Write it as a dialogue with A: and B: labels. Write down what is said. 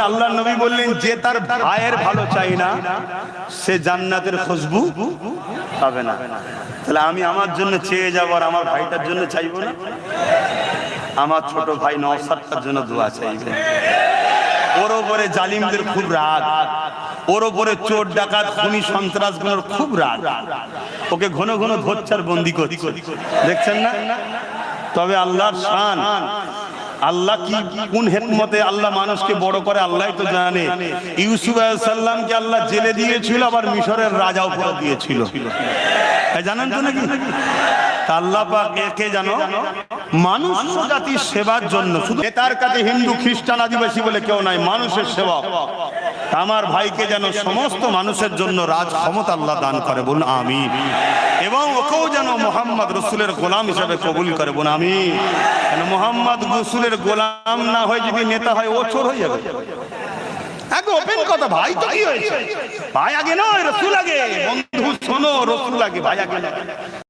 A: আল্লাহ নবী বললেন, যে তার ভাইয়ের ভালো চাই না সে জান্নাতের খুশবু পাবে না। তাহলে আমি আমার জন্য চেয়ে যাব আর আমার ভাইটার জন্য চাইবো না? আমার ছোট ভাই নওশাদটার জন্য দোয়া চাইবে। ওর ওপরে জালিমদের খুব রাগ, ওর ওপরে চোর ডাকাত খুনি সন্ত্রাসগুলোর খুব রাগ, ওকে ঘন ঘন ধরছার বন্দি করছে, দেখছেন না? তবে আল্লাহর শান, আল্লাহ কি কোন হিকমতে আল্লাহ মানুষকে বড় করে আল্লাহ তো জানে। ইউসুফ আলাইহিস সালামকে আল্লাহ জেলে দিয়েছিল, আবার মিশরের রাজাও করে দিয়েছিল, জানেন তো নাকি? আল্লাহ পাক একে জানো মানুষ জাতির সেবার জন্য, শুধু তার কাছে হিন্দু খ্রিস্টান আদিবাসী বলে কেউ নাই, মানুষের সেবক। আমার ভাইকে যেন সমস্ত মানুষের জন্য রাজ ক্ষমতা আল্লাহ দান করে, বলুন আমিন। এবং ওকেও যেন মোহাম্মদ রসুলের গোলাম হিসেবে কবুল করে, বলুন আমিন। মোহাম্মদ রসুলের গোলাম না হয়ে যদি নেতা হয়, ও চোর হয়ে যাবে। আগে ওপেন কথা, ভাই তো কি হয়েছে, ভাই আগে নয় রসুল আগে, বন্ধু শোনো রসুল আগে, ভাই আগে নয়।